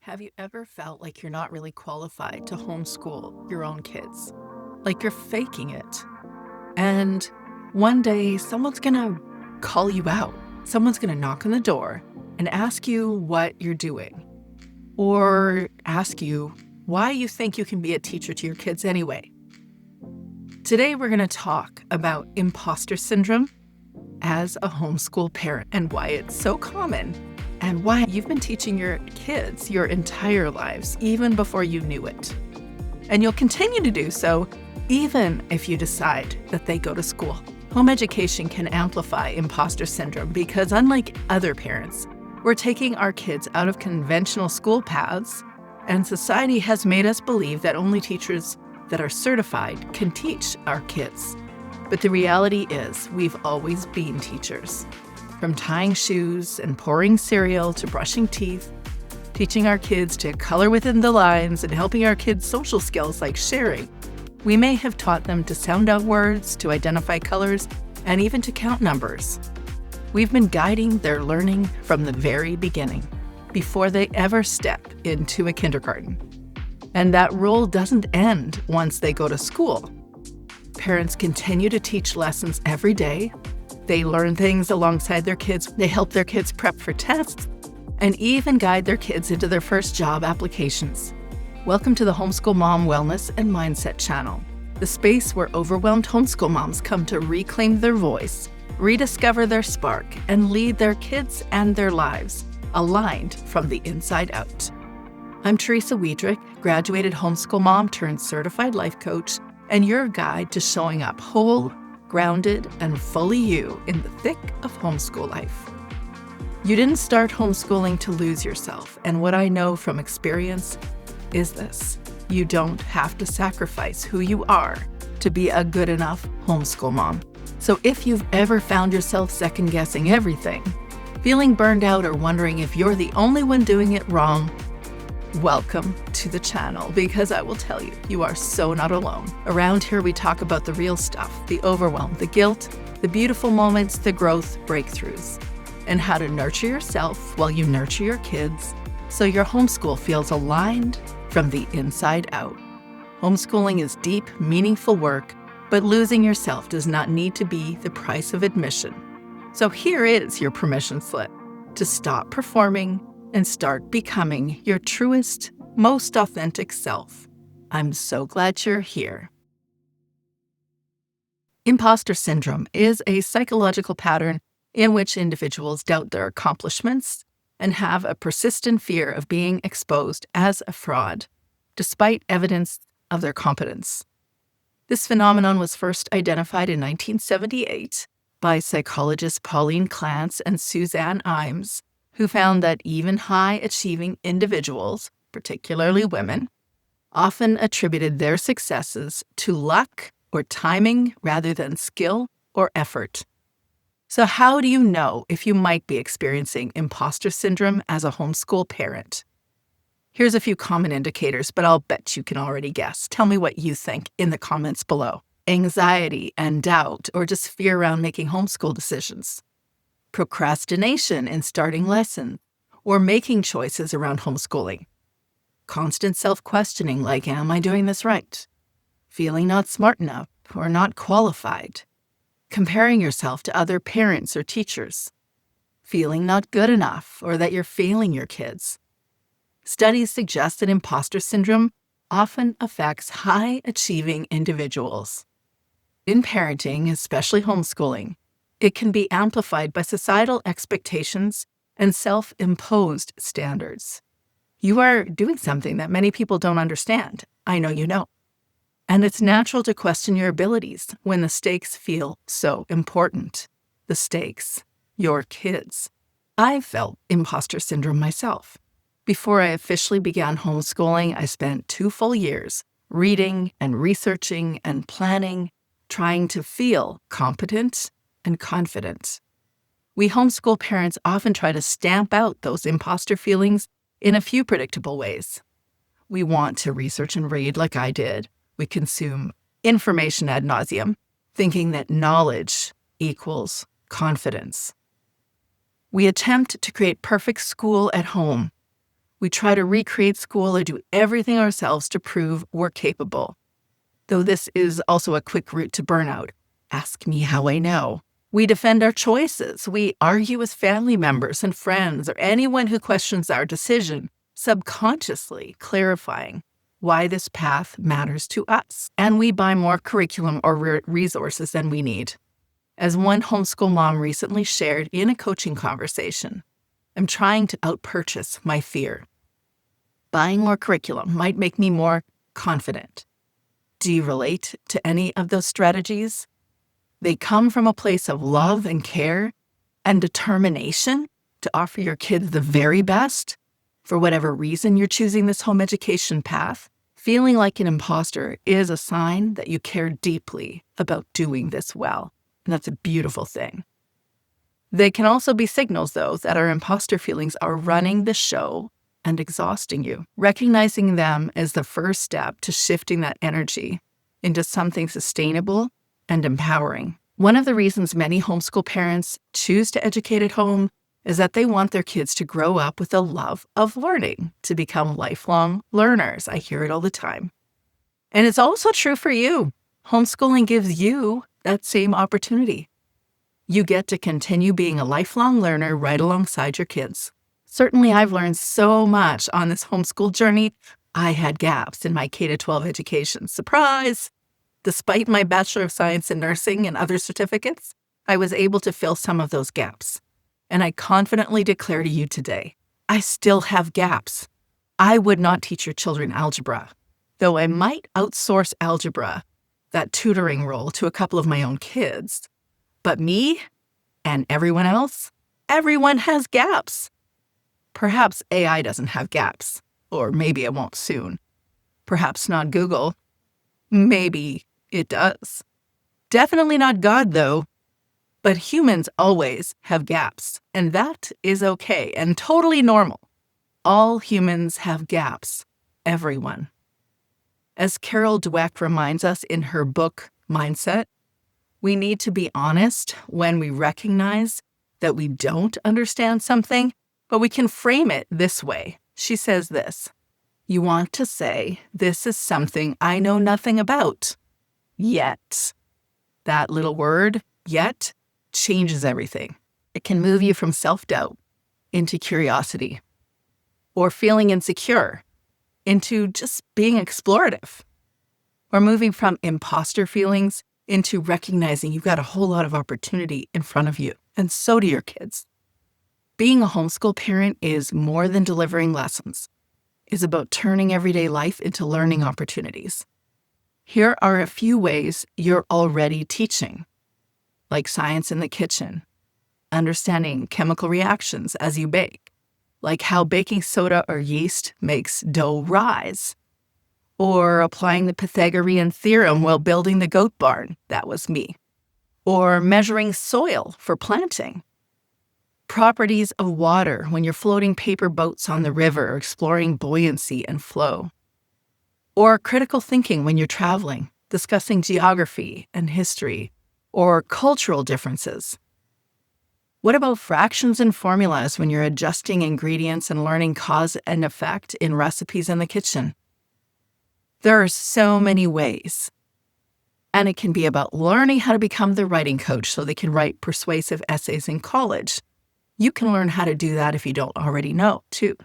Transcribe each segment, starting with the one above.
Have you ever felt like you're not really qualified to homeschool your own kids? Like you're faking it. And one day someone's gonna call you out. Someone's gonna knock on the door and ask you what you're doing, or ask you why you think you can be a teacher to your kids anyway. Today we're gonna talk about imposter syndrome as a homeschool parent and why it's so common and why you've been teaching your kids your entire lives, even before you knew it. And you'll continue to do so even if you decide that they go to school. Home education can amplify imposter syndrome because, unlike other parents, we're taking our kids out of conventional school paths, and society has made us believe that only teachers that are certified can teach our kids. But the reality is, we've always been teachers. From tying shoes and pouring cereal to brushing teeth, teaching our kids to color within the lines and helping our kids' social skills like sharing. We may have taught them to sound out words, to identify colors, and even to count numbers. We've been guiding their learning from the very beginning, before they ever step into a kindergarten. And that role doesn't end once they go to school. Parents continue to teach lessons every day. They learn things alongside their kids. They help their kids prep for tests and even guide their kids into their first job applications. Welcome to the Homeschool Mom Wellness and Mindset channel, the space where overwhelmed homeschool moms come to reclaim their voice, rediscover their spark, and lead their kids and their lives aligned from the inside out. I'm Teresa Wiedrich, graduated homeschool mom turned certified life coach, and your guide to showing up whole, grounded, and fully you in the thick of homeschool life. You didn't start homeschooling to lose yourself, and what I know from experience is this: you don't have to sacrifice who you are to be a good enough homeschool mom. So if you've ever found yourself second-guessing everything, feeling burned out, or wondering if you're the only one doing it wrong, welcome to the channel, because I will tell you, you are so not alone. Around here, we talk about the real stuff, the overwhelm, the guilt, the beautiful moments, the growth breakthroughs, and how to nurture yourself while you nurture your kids so your homeschool feels aligned from the inside out. Homeschooling is deep, meaningful work, but losing yourself does not need to be the price of admission. So here is your permission slip to stop performing and start becoming your truest, most authentic self. I'm so glad you're here. Imposter syndrome is a psychological pattern in which individuals doubt their accomplishments and have a persistent fear of being exposed as a fraud, despite evidence of their competence. This phenomenon was first identified in 1978 by psychologists Pauline Clance and Suzanne Imes, who found that even high-achieving individuals, particularly women, often attributed their successes to luck or timing rather than skill or effort. So how do you know if you might be experiencing imposter syndrome as a homeschool parent? Here's a few common indicators, but I'll bet you can already guess. Tell me what you think in the comments below. Anxiety and doubt, or just fear around making homeschool decisions. Procrastination in starting lessons or making choices around homeschooling. Constant self-questioning like, am I doing this right? Feeling not smart enough or not qualified. Comparing yourself to other parents or teachers. Feeling not good enough or that you're failing your kids. Studies suggest that imposter syndrome often affects high-achieving individuals. In parenting, especially homeschooling, it can be amplified by societal expectations and self-imposed standards. You are doing something that many people don't understand. I know you know. And it's natural to question your abilities when the stakes feel so important. The stakes, your kids. I felt imposter syndrome myself. Before I officially began homeschooling, I spent 2 full years reading and researching and planning, trying to feel competent and confident. We homeschool parents often try to stamp out those imposter feelings in a few predictable ways. We want to research and read like I did. We consume information ad nauseum, thinking that knowledge equals confidence. We attempt to create perfect school at home. We try to recreate school or do everything ourselves to prove we're capable. Though this is also a quick route to burnout. Ask me how I know. We defend our choices. We argue with family members and friends or anyone who questions our decision, subconsciously clarifying why this path matters to us. And we buy more curriculum or resources than we need. As one homeschool mom recently shared in a coaching conversation, I'm trying to outpurchase my fear. Buying more curriculum might make me more confident. Do you relate to any of those strategies? They come from a place of love and care and determination to offer your kids the very best. For whatever reason you're choosing this home education path, feeling like an imposter is a sign that you care deeply about doing this well. And that's a beautiful thing. They can also be signals, though, that our imposter feelings are running the show and exhausting you. Recognizing them is the first step to shifting that energy into something sustainable and empowering. One of the reasons many homeschool parents choose to educate at home is that they want their kids to grow up with a love of learning, to become lifelong learners. I hear it all the time. And it's also true for you. Homeschooling gives you that same opportunity. You get to continue being a lifelong learner right alongside your kids. Certainly, I've learned so much on this homeschool journey. I had gaps in my K-12 education. Surprise! Despite my Bachelor of Science in Nursing and other certificates, I was able to fill some of those gaps. And I confidently declare to you today, I still have gaps. I would not teach your children algebra, though I might outsource algebra, that tutoring role, to a couple of my own kids. But me and everyone else, everyone has gaps. Perhaps AI doesn't have gaps, or maybe it won't soon. Perhaps not Google. Maybe it does. Definitely not God, though. But humans always have gaps, and that is okay and totally normal. All humans have gaps. Everyone. As Carol Dweck reminds us in her book, Mindset, we need to be honest when we recognize that we don't understand something, but we can frame it this way. She says this: you want to say, this is something I know nothing about. Yet. That little word, yet, changes everything. It can move you from self-doubt into curiosity, or feeling insecure into just being explorative, or moving from imposter feelings into recognizing you've got a whole lot of opportunity in front of you, and so do your kids. Being a homeschool parent is more than delivering lessons. It's about turning everyday life into learning opportunities. Here are a few ways you're already teaching, like science in the kitchen, understanding chemical reactions as you bake, like how baking soda or yeast makes dough rise, or applying the Pythagorean theorem while building the goat barn. That was me. Or measuring soil for planting. Properties of water when you're floating paper boats on the river or exploring buoyancy and flow. Or critical thinking when you're traveling, discussing geography and history, or cultural differences. What about fractions and formulas when you're adjusting ingredients and learning cause and effect in recipes in the kitchen? There are so many ways. And it can be about learning how to become the writing coach so they can write persuasive essays in college. You can learn how to do that if you don't already know, too.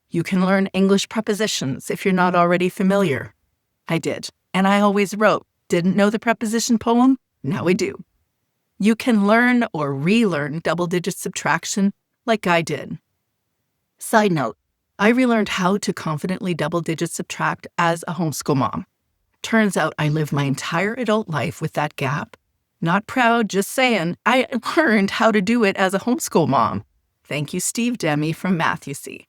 You can learn English prepositions if you're not already familiar. I did, and I always wrote. Didn't know the preposition poem? Now I do. You can learn or relearn double-digit subtraction like I did. Side note, I relearned how to confidently double-digit subtract as a homeschool mom. Turns out I lived my entire adult life with that gap. Not proud, just saying, I learned how to do it as a homeschool mom. Thank you, Steve Demi from Mathewsy.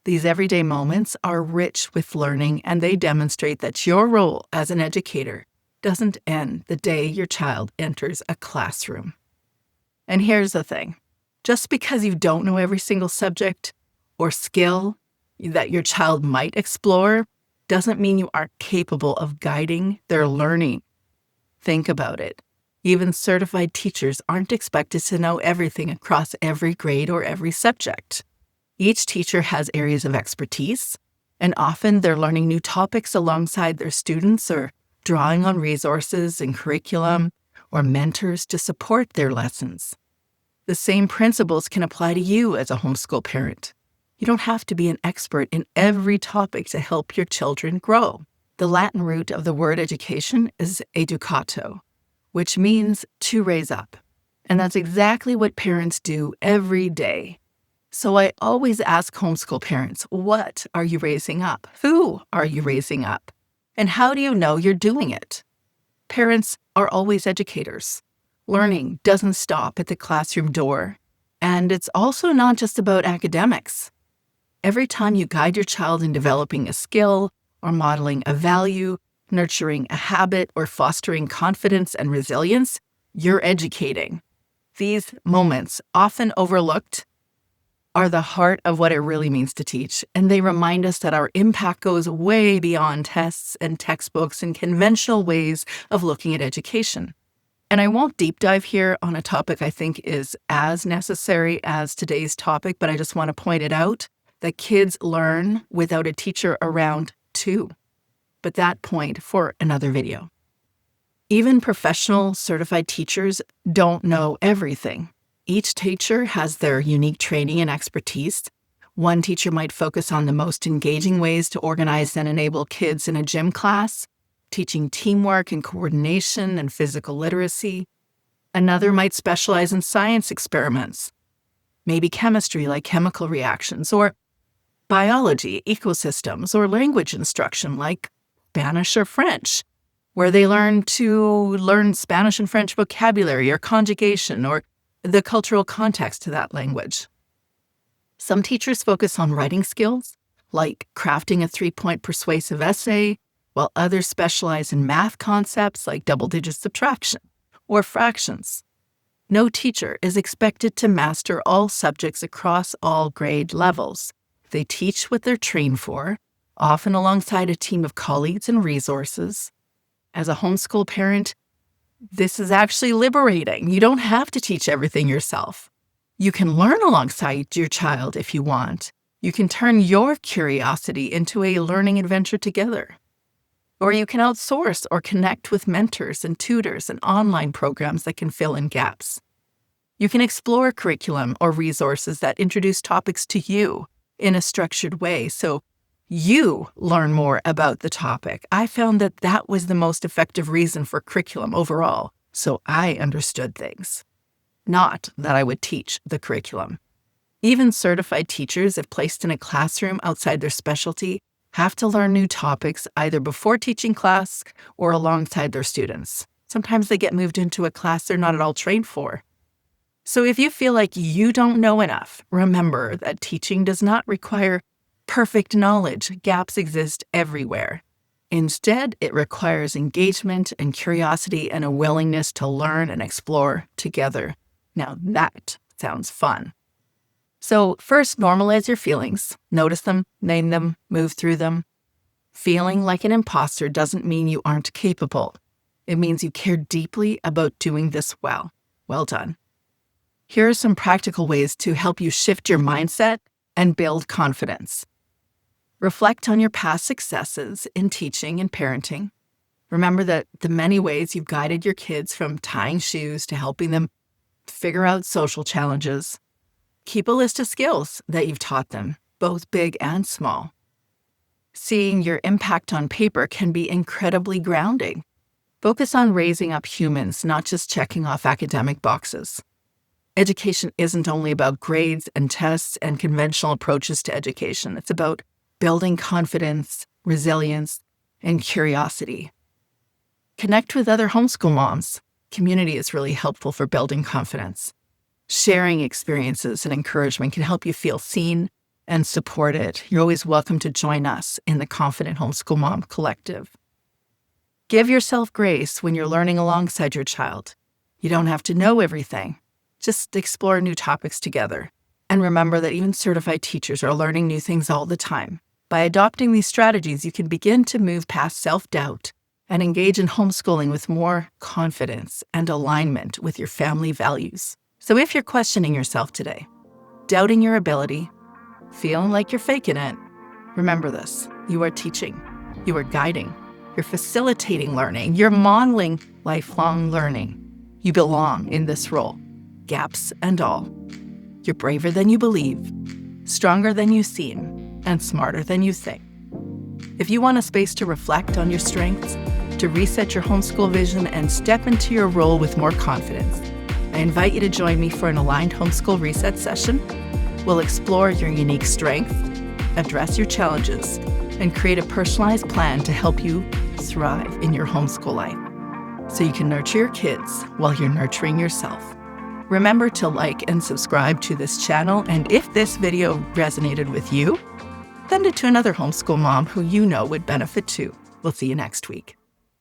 These everyday moments are rich with learning, and they demonstrate that your role as an educator doesn't end the day your child enters a classroom. And here's the thing. Just because you don't know every single subject or skill that your child might explore doesn't mean you aren't capable of guiding their learning. Think about it. Even certified teachers aren't expected to know everything across every grade or every subject. Each teacher has areas of expertise, and often they're learning new topics alongside their students or drawing on resources and curriculum or mentors to support their lessons. The same principles can apply to you as a homeschool parent. You don't have to be an expert in every topic to help your children grow. The Latin root of the word education is educato, which means to raise up. And that's exactly what parents do every day. So I always ask homeschool parents, what are you raising up? Who are you raising up? And how do you know you're doing it? Parents are always educators. Learning doesn't stop at the classroom door. And it's also not just about academics. Every time you guide your child in developing a skill or modeling a value, nurturing a habit, or fostering confidence and resilience, you're educating. These moments, often overlooked, are the heart of what it really means to teach, and they remind us that our impact goes way beyond tests and textbooks and conventional ways of looking at education. And I won't deep dive here on a topic I think is as necessary as today's topic, but I just want to point it out that kids learn without a teacher around too. But that point for another video. Even professional certified teachers don't know everything. Each teacher has their unique training and expertise. One teacher might focus on the most engaging ways to organize and enable kids in a gym class, teaching teamwork and coordination and physical literacy. Another might specialize in science experiments, maybe chemistry like chemical reactions, or biology, ecosystems, or language instruction like Spanish or French, where they learn Spanish and French vocabulary or conjugation or the cultural context to that language. Some teachers focus on writing skills, like crafting a 3-point persuasive essay, while others specialize in math concepts like double-digit subtraction or fractions. No teacher is expected to master all subjects across all grade levels. They teach what they're trained for, often alongside a team of colleagues and resources. As a homeschool parent, this is actually liberating. You don't have to teach everything yourself. You can learn alongside your child if you want. You can turn your curiosity into a learning adventure together. Or you can outsource or connect with mentors and tutors and online programs that can fill in gaps. You can explore curriculum or resources that introduce topics to you in a structured way so you learn more about the topic. I found that that was the most effective reason for curriculum overall, so I understood things. Not that I would teach the curriculum. Even certified teachers, if placed in a classroom outside their specialty, have to learn new topics either before teaching class or alongside their students. Sometimes they get moved into a class they're not at all trained for. So if you feel like you don't know enough, remember that teaching does not require perfect knowledge. Gaps exist everywhere. Instead, it requires engagement and curiosity and a willingness to learn and explore together. Now that sounds fun. So first, normalize your feelings. Notice them, name them, move through them. Feeling like an imposter doesn't mean you aren't capable. It means you care deeply about doing this well. Well done. Here are some practical ways to help you shift your mindset and build confidence. Reflect on your past successes in teaching and parenting. Remember that the many ways you've guided your kids from tying shoes to helping them figure out social challenges. Keep a list of skills that you've taught them, both big and small. Seeing your impact on paper can be incredibly grounding. Focus on raising up humans, not just checking off academic boxes. Education isn't only about grades and tests and conventional approaches to education. It's about building confidence, resilience, and curiosity. Connect with other homeschool moms. Community is really helpful for building confidence. Sharing experiences and encouragement can help you feel seen and supported. You're always welcome to join us in the Confident Homeschool Mom Collective. Give yourself grace when you're learning alongside your child. You don't have to know everything. Just explore new topics together. And remember that even certified teachers are learning new things all the time. By adopting these strategies, you can begin to move past self-doubt and engage in homeschooling with more confidence and alignment with your family values. So if you're questioning yourself today, doubting your ability, Feeling like you're faking it? Remember this: you are teaching, you are guiding, you're facilitating learning, you're modeling lifelong learning. You belong in this role, gaps and all. You're braver than you believe, stronger than you seem, and smarter than you think. If you want a space to reflect on your strengths, to reset your homeschool vision and step into your role with more confidence, I invite you to join me for an aligned homeschool reset session. We'll explore your unique strength, address your challenges, and create a personalized plan to help you thrive in your homeschool life so you can nurture your kids while you're nurturing yourself. Remember to like and subscribe to this channel, and if this video resonated with you, send it to another homeschool mom who you know would benefit too. We'll see you next week.